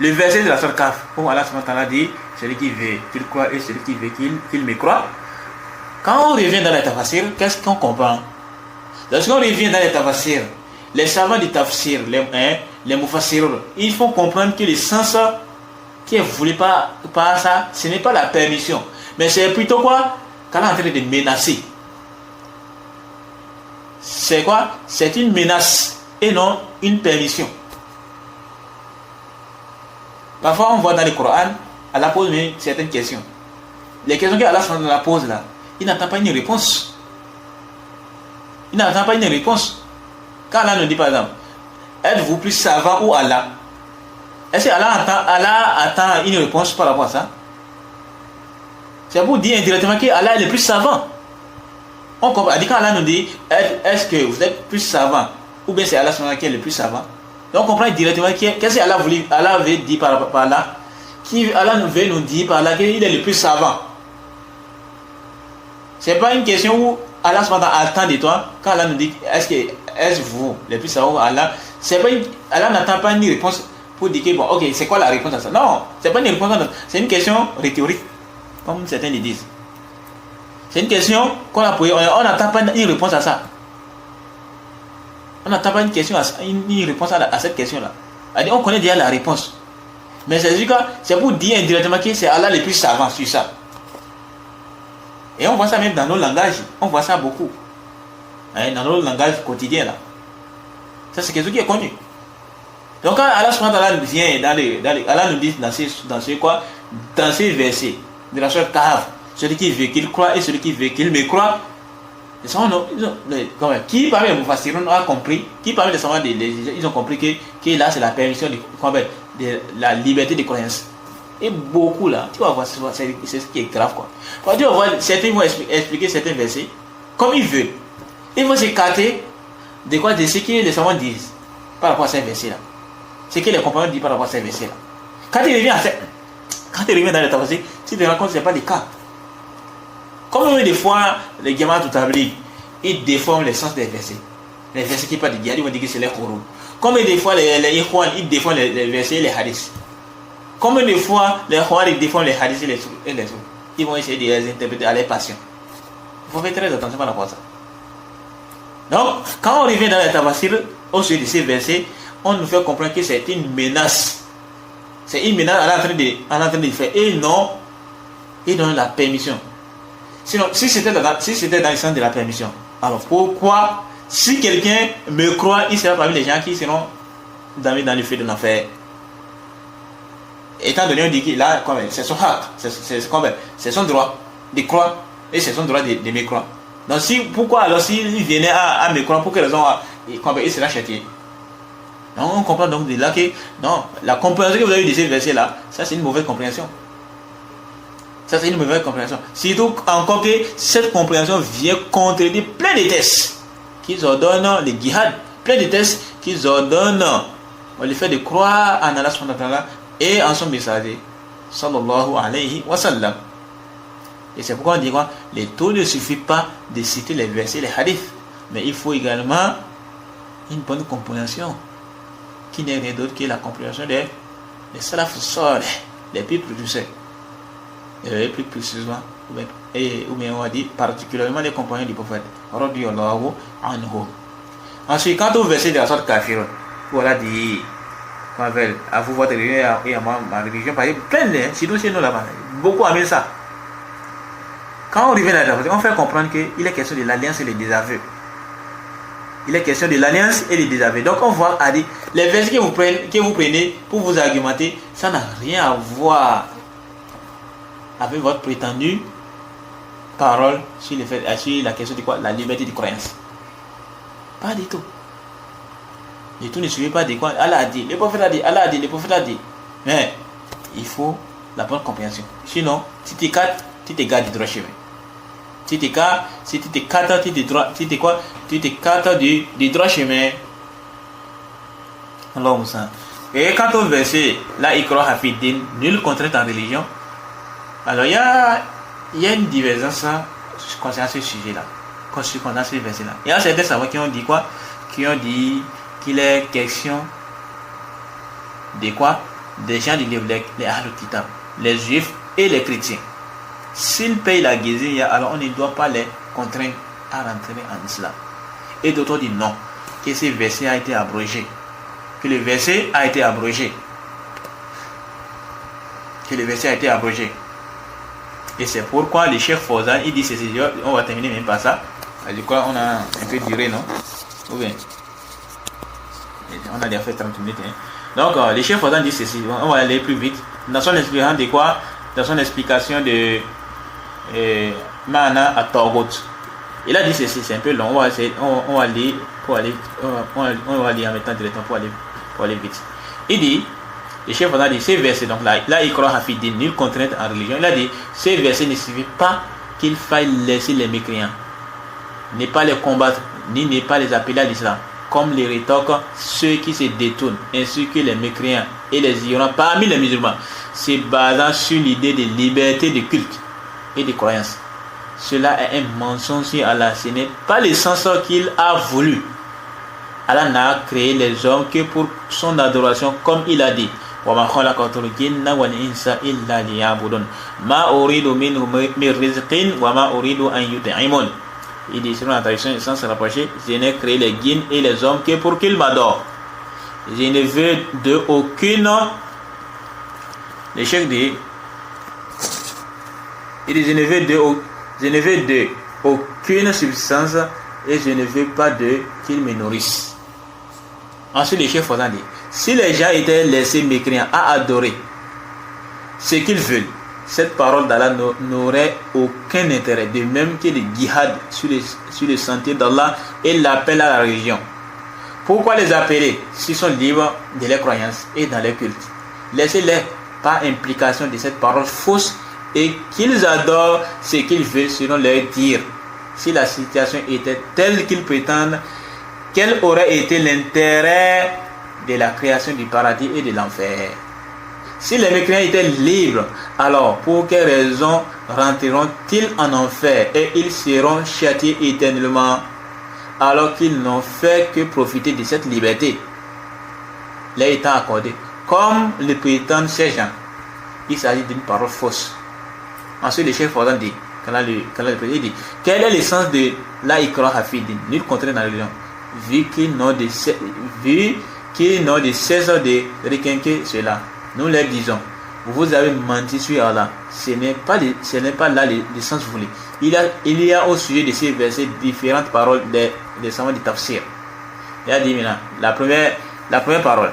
Le verset de la sourate Kahf, où Allah subhanahu wa ta'ala dit, celui qui veut qu'il croit et celui qui veut qu'il me croit. Quand on revient dans les tafsir, qu'est-ce qu'on comprend? Lorsqu'on revient dans les tafsir, les savants du tafsir, les mufassir, ils font comprendre que le sens qui est voulu par ça, ce n'est pas la permission, mais c'est plutôt quoi? Qu'elle est en train de menacer. C'est quoi? C'est une menace et non une permission. Parfois on voit dans le Coran, Allah pose certaines questions. Les questions qu'Allah la pose là, il n'attend pas une réponse. Il n'attend pas une réponse. Quand Allah nous dit par exemple, êtes-vous plus savant ou Allah? Est-ce que Allah attend une réponse par rapport à ça? C'est pour dire indirectement qu'Allah est le plus savant. On comprend. Quand Allah nous dit, est-ce que vous êtes plus savant? Ou bien c'est Allah qui est le plus savant? Donc on comprend directement qu'est-ce que Allah veut dire par là? Allah veut nous dire par là qu'il est le plus savant. C'est pas une question où Allah attend de toi. Quand Allah nous dit, est-ce vous les plus savants? Allah n'attend pas une réponse pour dire que bon, ok, c'est quoi la réponse à ça? Non, c'est pas une réponse, c'est une question rhétorique, comme certains le disent. C'est une question qu'on a posée, on n'attend pas une réponse à ça. On n'attend pas une réponse à cette question-là. On connaît déjà la réponse. Mais c'est pour dire indirectement que c'est Allah le plus savant sur ça. Et on voit ça même dans nos langages. On voit ça beaucoup. Dans nos langages quotidiens là. Ça c'est quelque chose qui est connu. Donc quand Allah subhanahu wa ta'ala vient Allah nous dit dans ces versets de la sourate Kahf, celui qui veut qu'il croit et celui qui veut qu'il me croit, qui parmi les mufassirun a compris, qui parmi les savants ils ont compris que là c'est la permission de la liberté de croyance. Et beaucoup là, tu vas voir, c'est ce qui est grave quoi. Quand tu vas voir, certains vont expliquer certains versets comme ils veulent. Ils vont s'écarter de ce que les savants disent par rapport à ces versets là. Ce que les compagnons disent par rapport à ces versets là. Quand tu reviens dans les tafsir, tu te rends compte que ce n'est pas le cas. Comme des fois, les gamins tout tabli, ils déforment le sens des versets. Les versets qui parlent de djihad, ils vont dire que c'est les Qur'an. Comme des fois, les Ikhwan, ils déforment les versets et les hadiths. Comme des fois, les Ikhwan, ils déforment les hadiths et les autres. Ils vont essayer de les interpréter à leur passion. Il faut faire très attention par rapport à ça. Donc, quand on revient dans les tafsir, au sujet de ces versets, on nous fait comprendre que c'est une menace. C'est une menace à l'entrain de faire. Et non, il donne la permission. Sinon, si c'était dans le sens de la permission, alors pourquoi, si quelqu'un me croit, il sera parmi les gens qui seront dans le feu de l'enfer? Étant donné on dit que là, c'est son haq, c'est son droit de croire et c'est son droit de me croire. Donc pourquoi alors s'il venait à me croire, pour quelle raison il sera châtié? Donc on comprend donc de là que non, la compréhension que vous avez de ces versets-là, ça c'est une mauvaise compréhension. Ça c'est une mauvaise compréhension. Surtout encore que cette compréhension vient contredire plein de textes qui ordonnent le djihad, plein de textes qui ordonnent le fait de croire en Allah subhanahu wa ta'ala et en son messager sallallahu alayhi wa sallam. Et c'est pourquoi on dit quoi? Les taux ne suffit pas de citer les versets, les hadiths, mais il faut également une bonne compréhension qui n'est rien d'autre que la compréhension des salaf salih, les plus précurseurs, et plus précisément, ou bien on va dire particulièrement les compagnons du prophète radiyallahu anhu. Ensuite, quant au verset de la sorte kafir, voilà dit à vous votre religion et à ma religion, par exemple, plein de, sinon chez nous là-bas, beaucoup amènent ça. Quand on revient là-dedans, on fait comprendre qu'il est question de l'alliance et les désaveux. Il est question de l'alliance et les désaveux. Donc on voit, à dire, les versets que vous prenez pour vous argumenter, ça n'a rien à voir avec votre prétendue parole sur la question de quoi? La liberté de croyance. Pas du tout. Et tout ne suffit pas de quoi? Allah a dit, le prophète a dit, Allah a dit, le prophète a dit. Mais il faut la bonne compréhension. Sinon, si tu t'écartes, tu t'égares du droit chemin. Si tu t'écartes, tu t'écartes du droit chemin. Allah Moussa. Et quant au verset, la ikra hafidin, nulle contrainte en religion. Alors il y a une divergence concernant ce sujet-là, concernant ce verset-là. Il y a certains savants qui ont dit quoi? Qui ont dit qu'il est question de quoi? Des gens du livre, les Ahlul Kitab, les juifs et les chrétiens. S'ils payent la guézia, alors on ne doit pas les contraindre à rentrer en islam. Et d'autres disent non, que ce verset a été abrogé. Que le verset a été abrogé. Que le verset a été abrogé. Et c'est pourquoi le Cheikh Fawzan, il dit ceci, on va terminer même par ça. Je crois qu'on a un peu duré, non? Ou bien on a déjà fait 30 minutes. Hein. Donc, le Cheikh Fawzan dit ceci, on va aller plus vite. Dans son explication de quoi? Dans son explication de Ma'ana at-Taghut. Il a dit ceci, c'est un peu long, on va lire pour aller, on va lire en mettant directement pour aller vite. Il dit, le chef a dit, ces versets, donc là, il croit hafidin, nulle contrainte en religion. Il a dit, ces versets ne suffisent pas qu'il faille laisser les mécréants, ne pas les combattre, ni ne pas les appeler à l'islam, comme les rétorquent ceux qui se détournent, ainsi que les mécréants et les ignorants parmi les musulmans, se basant sur l'idée de liberté de culte et de croyance. Cela est un mensonge sur Allah. Ce n'est pas le sens qu'il a voulu. Allah n'a créé les hommes que pour son adoration, comme il a dit. وَمَا خَلَقَتُ الْجِنَّ وَالْإِنسَ إِلَّا لِيَعْبُدُونَ مَا أُرِيدُ مِنْهُمْ مِنْ رِزْقٍ وَمَا أُرِيدُ أَنْ يُطْعِمُونَ. Il dit selon la tradition sans se rapprocher, je n'ai créé les djinns et les hommes que pour qu'ils m'adorent. Je ne veux de aucune. Le cheikh dit, il dit je ne veux de aucune substance et je ne veux pas de qu'ils me nourrissent. Ensuite le cheikh Fawzan dit, si les gens étaient laissés mécréants à adorer ce qu'ils veulent, cette parole d'Allah n'aurait aucun intérêt, de même que le djihad sur le sentier d'Allah et l'appel à la religion. Pourquoi les appeler s'ils sont libres de leurs croyances et dans leur culte? Laissez-les par implication de cette parole fausse et qu'ils adorent ce qu'ils veulent selon leur dire. Si la situation était telle qu'ils prétendent, quel aurait été l'intérêt de la création du paradis et de l'enfer? Si les mécréants étaient libres, alors pour quelle raison rentreront-ils en enfer et ils seront châtiés éternellement alors qu'ils n'ont fait que profiter de cette liberté leur étant accordée, comme le prétendent ces gens? Il s'agit d'une parole fausse. Ensuite, le chef Fawzan dit, il dit, quel est le sens de la ikra hafidin, nulle contrainte dans la religion, vu qu'ils n'ont de cesse de requinquer cela? Nous leur disons, vous avez menti sur Allah. Ce n'est pas là le sens voulu. Il y a au sujet de ces versets différentes paroles des savants du tafsir. Il a dit maintenant, la première parole,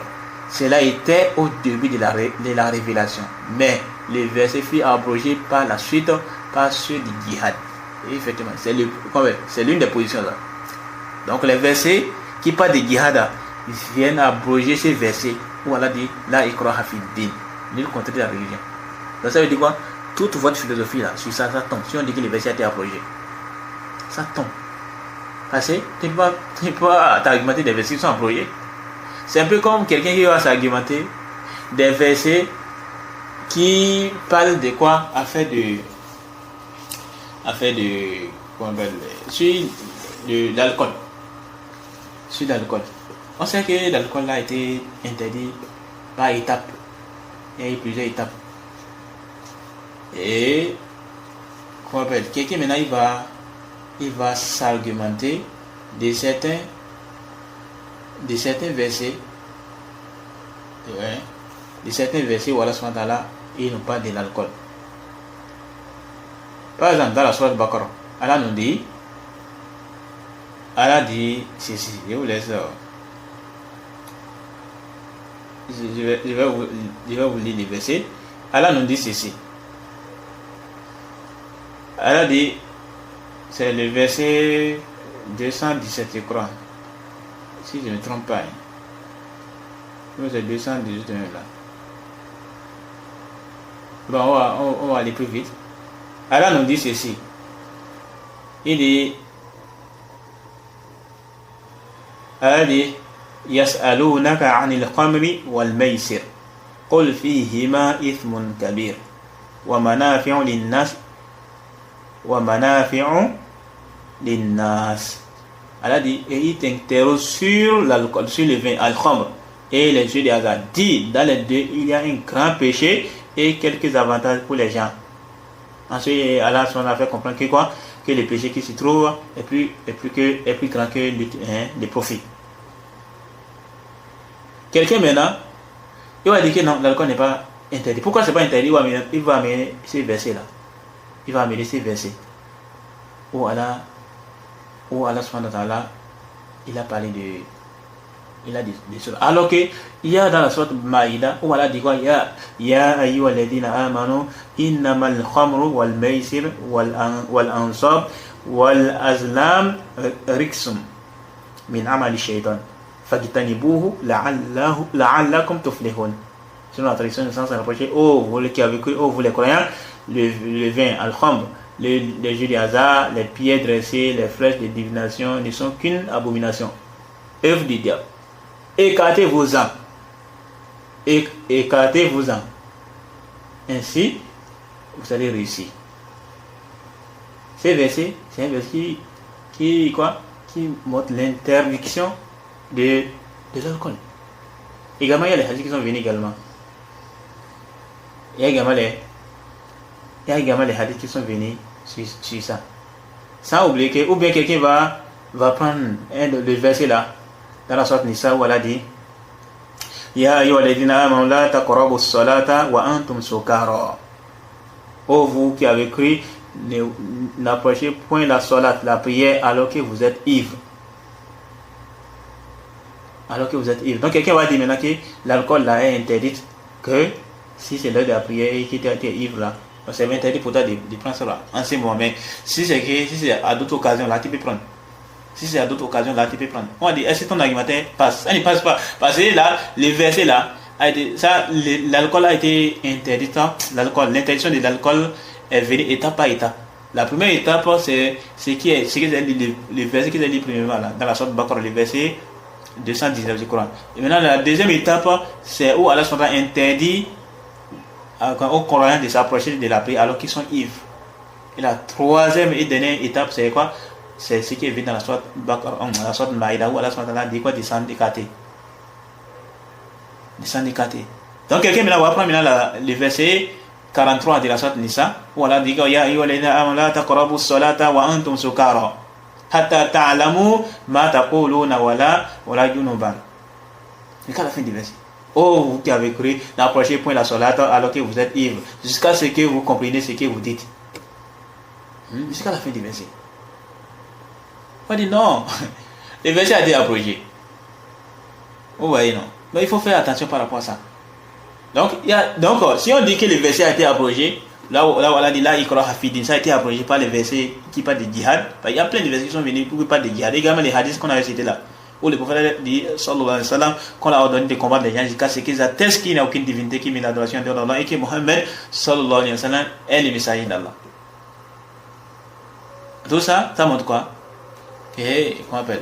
cela était au début de la révélation. Mais le verset fut abrogé par la suite par ceux du djihad. Et effectivement, c'est l'une des positions là. Donc les versets qui parlent de djihad ils viennent abroger ces versets où Allah dit la ikraha fi din, le contraire de la religion. Donc ça veut dire quoi? Toute votre philosophie là, sur ça tombe. Si on dit que les versets ont été abrogés, ça tombe. Parce que tu ne peux pas t'argumenter des versets qui sont abrogés. C'est un peu comme quelqu'un qui va s'argumenter des versets qui parlent de quoi? Affaire de sur l'alcool. Sur l'alcool. On sait que l'alcool a été interdit par étapes. Il y a eu plusieurs étapes. Et quelqu'un maintenant il va s'argumenter de certains versets. Ouais, de certains versets où Allah subhanahu wa ta'ala il nous parle de l'alcool. Par exemple, dans la sourate Baqarah, Allah dit ceci, je vous laisse. Je vais vous lire les versets. Allah nous dit ceci. Allah dit, c'est le verset 217, je crois. Si je ne me trompe pas. C'est 218 là. Bon, on va aller plus vite. Allah nous dit ceci. Il dit, Yas'alunaka 'anil khamri wal maisir. Qul fihima ithmun kabir. Wa manafi'u linnas. Allah dit, et il t'interroge sur l'alcool, sur le vin, al-khamr et les jeux de hasard. Dit, dans les deux, il y a un grand péché et quelques avantages pour les gens. Ensuite, Allah a fait comprendre que quoi? Que le péché qui se trouve est plus grand que le profit. Quelqu'un maintenant, il va dire que non, l'alcool n'est pas interdit. Pourquoi c'est pas interdit? Il va amener ces versets-là. Il va amener ces versets où Allah subhanahu wa ta'ala, il a parlé de cela. Alors que il y a dans la sourate Maïda où Allah dit quoi? Ya ayyuha alladhina amanu innamal khamru wal maisir wal ansab wal azlam riksum min amali shaytan fajtanibuhu la'allakum tuflihun. Selon la traduction du sens rapproché, vous qui avez cru, vous les croyants, le vin, al-khamr, les jeux de hasard, les pieds dressés, les flèches de divination ne sont qu'une abomination, œuvre du diable. Écartez-vous-en. Écartez-vous-en. Ainsi, vous allez réussir. C'est un verset qui montre l'interdiction de l'alcool. Également, il y a les hadiths qui sont venus également. Il y a également les hadiths qui sont venus sur ça. Sans oublier que, ou bien quelqu'un va prendre le verset là, dans la sourate Nisa où Allah dit Ya ayyuhalladhina amanu la taqrabus salata wa antum sukara. Oh vous qui avez cru, n'approchez point la salat, la prière, alors que vous êtes ivre. Donc quelqu'un va dire maintenant que l'alcool là est interdit, que si c'est l'heure de la prière et que tu es ivre là, c'est interdit pour toi de prendre cela en ce moment. Mais si c'est à d'autres occasions là, tu peux prendre. On dit, est-ce que ton argumentaire passe? Ça ne passe pas. Parce que là, les versets là, l'alcool a été interdit. L'interdiction de l'alcool est venue étape par étape. La première étape, c'est ce qui est les versets qui sont dit premièrement là, dans la sourate Baqarah, les versets 219 du Coran. Et maintenant, la deuxième étape, c'est où Allah a interdit aux croyants de s'approcher de la prière alors qu'ils sont ivres. Et la troisième et dernière étape, c'est quoi? C'est ce qui est vu dans la sourate Baqarah, la sourate Maïda, où Allah dit quoi? Descendre écarté. Donc quelqu'un maintenant va prendre le verset 43 de la sourate Nisa, où Allah dit Ya ayyuhalladhina amanu la taqrabus salata wa antum sukara hatta ta'lamu ma taquluna wala junuban. Jusqu'à la fin du verset. Oh, vous qui avez cru, n'approchez point la salata alors que vous êtes ivre, jusqu'à ce que vous compreniez ce que vous dites. Jusqu'à la fin du verset. On dit non, le verset a été abrogé. Vous voyez, non? Donc il faut faire attention par rapport à ça. Donc si on dit que le verset a été abrogé, là où on a dit là, ikraha fi din, ça a été abrogé par les versets qui parlent de djihad. Il y a plein de versets qui sont venus pour parler de djihad. Également les hadiths qu'on avait cités là. où le prophète dit, sallallahu alayhi wa sallam, qu'on a ordonné de combattre les gens jusqu'à ce qu'ils attestent qu'il n'y a aucune divinité qui met l'adoration en dehors d'Allah et que Mohammed, sallallahu alayhi wa sallam, est le messager d'Allah. Tout ça, ça montre quoi? Qu'on appelle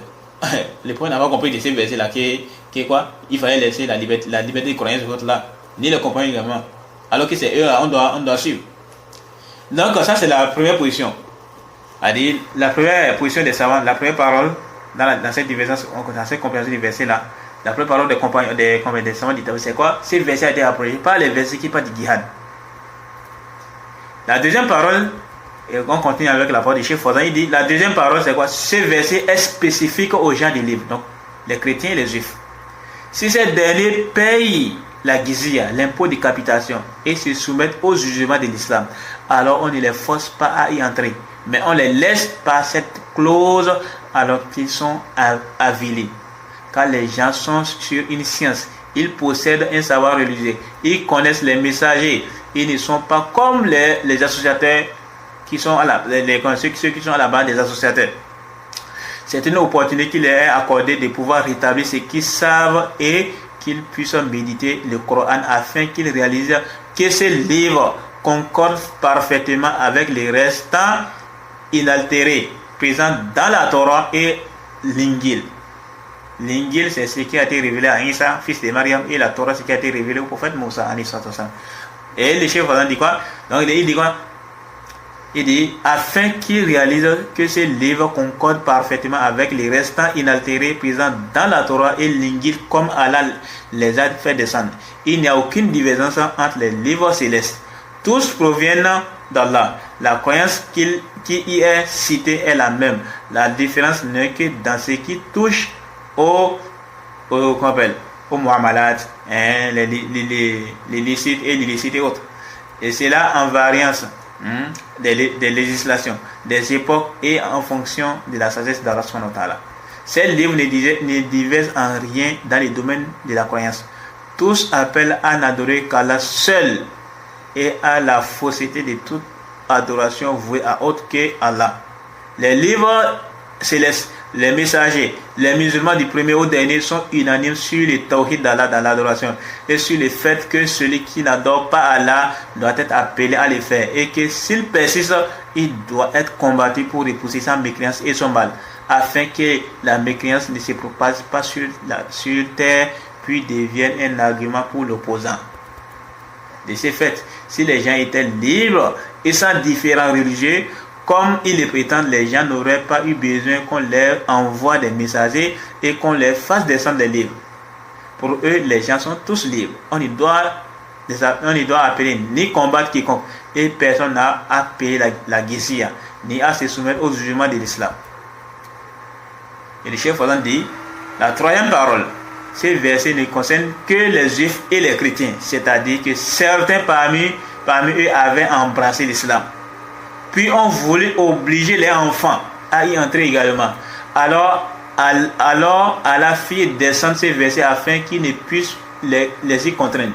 les points n'avaient pas compris de ces versets-là, que quoi? Il fallait laisser la liberté de croyance de l'autre là, ni le comprendre également. Alors que c'est eux, on doit suivre. Donc, ça, c'est la première position. C'est-à-dire, la première position des savants, la première parole dans cette divergence, dans cette compréhension du verset là, la première parole des compagnons, des savants du Tawhid, c'est quoi? Ces versets a été approché par les versets qui parlent du djihad. La deuxième parole, et on continue avec la parole du Cheikh Fawzan, il dit, la deuxième parole, c'est quoi? Ce verset est spécifique aux gens du livre, donc les chrétiens et les juifs. Si ces derniers payent la gizya, l'impôt de capitation, et se soumettent au jugement de l'islam, alors on ne les force pas à y entrer, mais on les laisse par cette clause alors qu'ils sont avilés. Car les gens sont sur une science, ils possèdent un savoir religieux, ils connaissent les messagers, ils ne sont pas comme les associateurs qui sont ceux qui sont à la base des associateurs. C'est une opportunité qui leur est accordée de pouvoir rétablir ce qu'ils savent et qu'ils puissent méditer le Coran afin qu'ils réalisent que ce livre concorde parfaitement avec les restants inaltérés présents dans la Torah et l'Injil. L'Injil, c'est ce qui a été révélé à Isa, fils de Mariam, et la Torah, c'est ce qui a été révélé au prophète Moussa. Et le chef dit quoi? Donc il dit quoi? Il dit, afin qu'ils réalisent que ce livre concorde parfaitement avec les restants inaltérés présents dans la Torah et l'Injil comme Allah les a fait descendre. Il n'y a aucune divergence entre les livres célestes. Tous proviennent d'Allah. La croyance qui y est citée est la même. La différence n'est que dans ce qui touche au muamalat, les licites et l'illicite et autres. Et c'est là en variance des législations, des époques et en fonction de la sagesse d'Allah subhanahu wa ta'ala. Ces livres ne divergent en rien dans les domaines de la croyance. Tous appellent à n'adorer qu'Allah seul et à la fausseté de toute adoration vouée à autre que Allah. Les livres célestes, les messagers, les musulmans du premier au dernier sont unanimes sur le tawhid d'Allah dans l'adoration et sur le fait que celui qui n'adore pas Allah doit être appelé à le faire et que s'il persiste, il doit être combattu pour repousser sa mécréance et son mal afin que la mécréance ne se propage pas sur terre puis devienne un argument pour l'opposant. De ce fait, si les gens étaient libres et sans différents religieux, comme ils le prétendent, les gens n'auraient pas eu besoin qu'on leur envoie des messagers et qu'on leur fasse descendre des livres. Pour eux, les gens sont tous libres. On ne doit appeler ni combattre quiconque et personne n'a à payer la gizya, ni à se soumettre au jugement de l'islam. Et le chef Fawzan dit, la troisième parole, ces versets ne concernent que les juifs et les chrétiens, c'est-à-dire que certains parmi eux avaient embrassé l'islam. Puis on voulait obliger les enfants à y entrer également. Alors Allah fit descendre ces versets afin qu'ils ne puissent les y contraindre.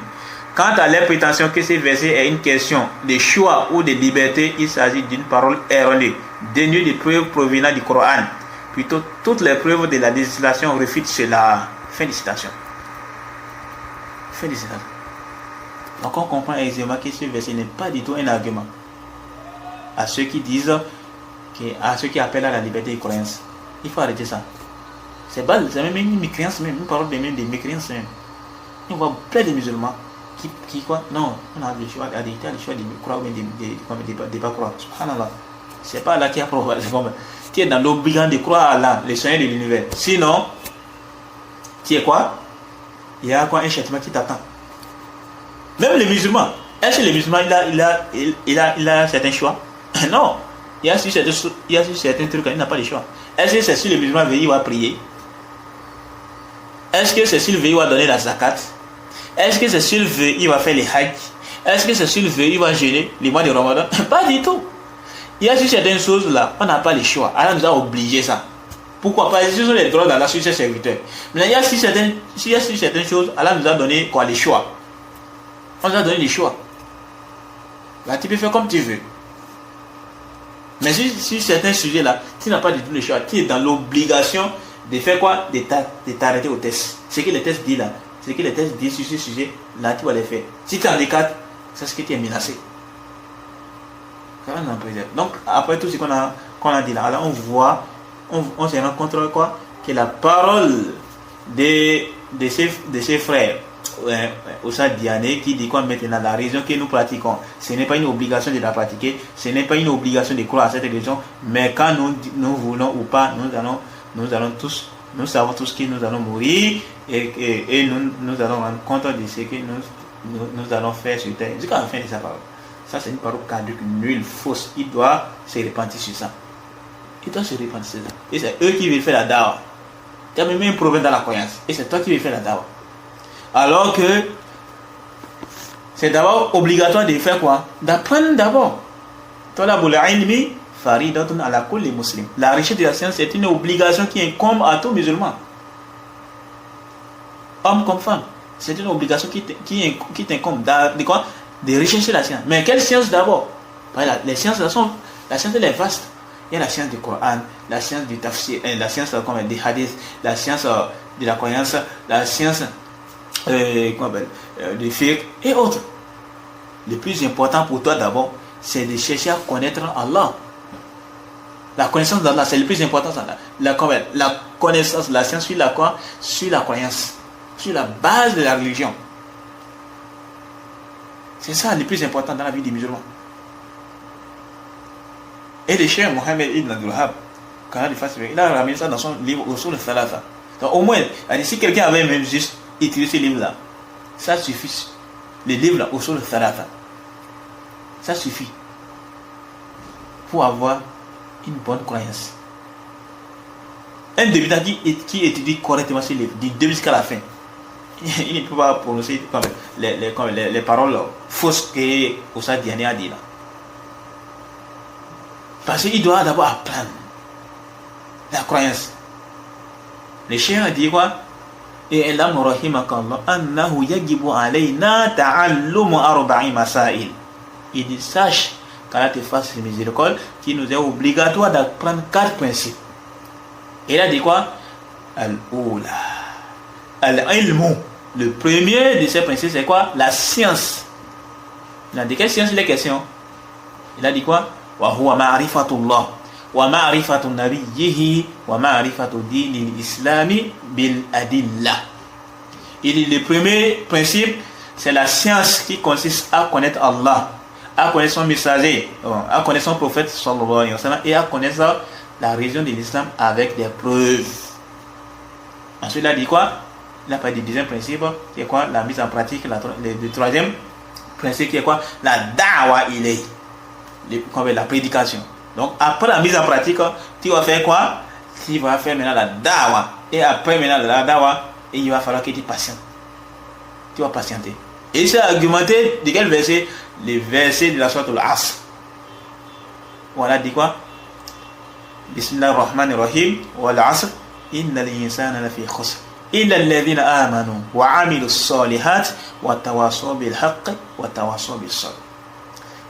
Quant à leur prétention que ces versets est une question de choix ou de liberté, il s'agit d'une parole erronée, dénuée de preuves provenant du Coran. Plutôt, toutes les preuves de la législation refutent cela. Fin de citation. Donc on comprend aisément que ce verset n'est pas du tout un argument à ceux qui disent, à ceux qui appellent à la liberté de croyance. Il faut arrêter ça. C'est même une mécréance, même une parole de mécréance même. On voit plein de musulmans qui quoi? Non, on a le choix de croire ou de pas croire. Subhanallah. C'est pas Allah qui a proposé. Tu es dans l'obligation de croire à Allah, le Seigneur de l'univers. Sinon, tu es quoi? Il y a quoi? Un châtiment qui t'attend. Même les musulmans. Est-ce que les musulmans, il a certains choix? Non. Il y a sur certains trucs, il n'a pas de choix. Est-ce que c'est si le musulman veut, il va prier? Est-ce que c'est s'il veut, il va donner la zakat? Est-ce que c'est s'il veut, il va faire les hajj? Est-ce que c'est s'il veut, il va jeûner les mois de Ramadan? Pas du tout. Il y a sur certaines choses là, on n'a pas le choix. Allah nous a obligé ça. Pourquoi? Parce que ce sont les droits d'Allah sur ses serviteurs. Mais il y a sur certaines choses, Allah nous a donné quoi? Les choix. On nous a donné les choix. Là, tu peux faire comme tu veux. Mais sur certains sujets là, tu n'as pas du tout le choix. Tu es dans l'obligation de faire quoi? De t'arrêter au test. Ce que les tests disent là, ce que les tests disent sur ce sujet, là tu vas les faire. Si tu es en décate, c'est ce que tu es menacé. Donc après tout ce qu'on a dit là, alors on voit, on se rend compte quoi? Que la parole de ses frères, Oussa Diané, qui dit quoi maintenant, la religion que nous pratiquons, ce n'est pas une obligation de la pratiquer, ce n'est pas une obligation de croire à cette religion, mais quand nous voulons ou pas, nous allons tous, nous savons tous que nous allons mourir et nous allons rendre compte de ce que nous allons faire sur terre. Jusqu'à la fin de sa parole. Ça, c'est une parole caduque, nulle, fausse. Il doit se repentir sur ça. Il doit se repentir sur ça. Et c'est eux qui veulent faire la dawa. Tu as même un problème dans la croyance. Et c'est toi qui veux faire la dawa. Alors que c'est d'abord obligatoire de faire quoi? D'apprendre d'abord. La richesse de la science, c'est une obligation qui incombe à tout musulman. Homme comme femme. C'est une obligation qui t'incombe. De quoi? De rechercher la science. Mais quelle science d'abord? Les sciences, la science elle est vaste. Il y a la science du Coran, la science du tafsir, la science des hadiths, la science de la croyance, la science du fiqh et autres. Le plus important pour toi d'abord, c'est de chercher à connaître Allah. La connaissance d'Allah, c'est le plus important. La connaissance, la science sur la quoi? Sur la croyance, sur la base de la religion. C'est ça le plus important dans la vie des musulmans. Et le cheikh Mohamed Ibn Abdul Wahhab, il a ramené ça dans son livre Usul al-Thalatha. Donc au moins, si quelqu'un avait même juste utilisé ce livre-là, ça suffit. Le livre-là, Usul al-Thalatha, ça suffit pour avoir une bonne croyance. Un débutant qui étudie correctement ce livre, du début jusqu'à la fin, il ne peut pas prononcer les paroles fausses que Oussa Diané a dit là. Parce qu'il doit d'abord apprendre la croyance. Le chien a dit quoi? Et Allah rahimakallah annahu yajibu alayna ta'allumu arba'i masail. Il dit sache qu'Allah te fasse miséricorde qu'il nous est obligatoire d'apprendre 4 principes. Et il a dit quoi? Al-Oula Al-Ilmu. Le premier de ces principes, c'est quoi? La science. Il a dit quelle science il est question? Il a dit quoi? Wa huwa ma'rifatullah wa ma'rifatu nabiyyihi wa ma'rifatu dinil islami bil adilla. Il dit le premier principe, c'est la science qui consiste à connaître Allah, à connaître son messager, à connaître son prophète sallallahu alayhi wa sallam et à connaître la religion de l'islam avec des preuves. Ensuite, il a dit quoi? Il n'a pas dit deuxième principe, qui est quoi? La mise en pratique. Le troisième principe, qui est quoi? La da'wa ilayh, la prédication. Donc, après la mise en pratique, tu vas faire quoi? Tu vas faire maintenant la da'wa. Et après maintenant la da'wa, il va falloir que tu patientes. Tu vas patienter. Et c'est argumenté de quel verset? Le verset de la sourate Al-Asr. Voilà, dit quoi? Bismillah ar-Rahman ar-Rahim. Wa al-Asr. Inna al-insana lafi khusr. إلا الذين آمنوا وعملوا الصالحات وتواصوا بالحق وتواصوا بالصبر.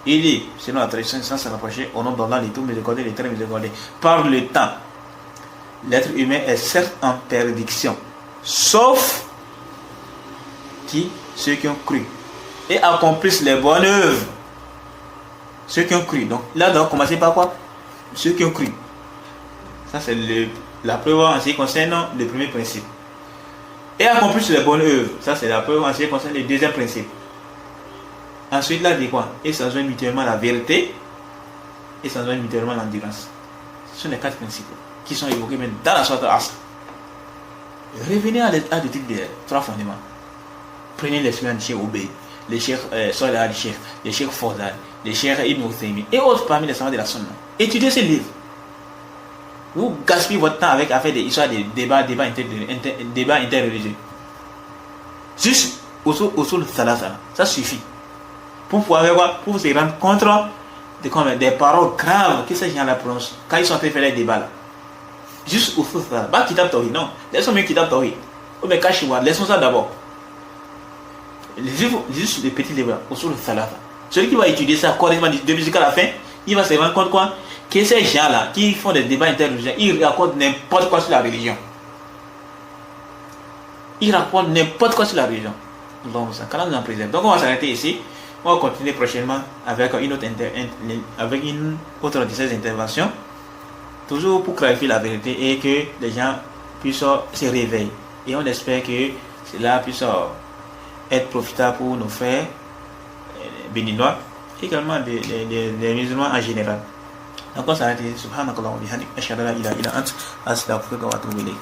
Il dit, selon la tradition sans se rapprocher, au nom d'Allah, les tout miséricordieux, les très miséricordieux, par le temps, l'être humain est certes en perdition, sauf ceux qui ont cru et accomplissent les bonnes œuvres. Ceux qui ont cru. Donc là, on doit commencer par quoi? Ceux qui ont cru. Ça, c'est la preuve en ce qui concerne le premier principe. Et accomplissent les bonnes œuvres. Ça, c'est la preuve en ce qui concerne le deuxième principe. Ensuite, là, dit quoi? Et s'enjoignent mutuellement la vérité et s'enjoignent mutuellement l'endurance. Ce sont les 4 principes qui sont évoqués même dans la sourate Al-Asr. Revenez à l'étude des 3 fondements. Prenez l'expérience du Cheikh Oubey, le Cheikh Saleh al-Cheikh, le Cheikh Fawzan, le Cheikh Ibn Uthaymin et autres parmi les savants de la Sunna. Étudiez ces livres. Vous gaspillez votre temps avec à faire des histoires de débats interreligieux. Juste Usul al-Thalatha, ça suffit. Pour pouvoir faire quoi? Pour se rendre compte des paroles graves que ces gens-là prononcent quand ils sont en train de faire les débats là. Juste Usul al-Thalatha. Pas Kitab Tawhid, non. Laissons même Kitab Tawhid. Ou bien Kashiwa, laissons ça d'abord. Juste les petits livres, Usul al-Thalatha. Celui qui va étudier ça correctement du début jusqu'à la fin, il va se rendre compte quoi? Que ces gens-là qui font des débats interreligieux, ils racontent n'importe quoi sur la religion. ils racontent n'importe quoi sur la religion. Donc, qu'Allah nous en préserve. Donc, on va s'arrêter ici. On va continuer prochainement avec une autre de ces interventions, toujours pour clarifier la vérité et que les gens puissent se réveiller. Et on espère que cela puisse être profitable pour nos frères béninois, également des musulmans en général. Donc on s'arrête. Subhanakallah wa bihamdik, ashhadu an la ilaha illa anta, astaghfiruka wa atubu ilayk.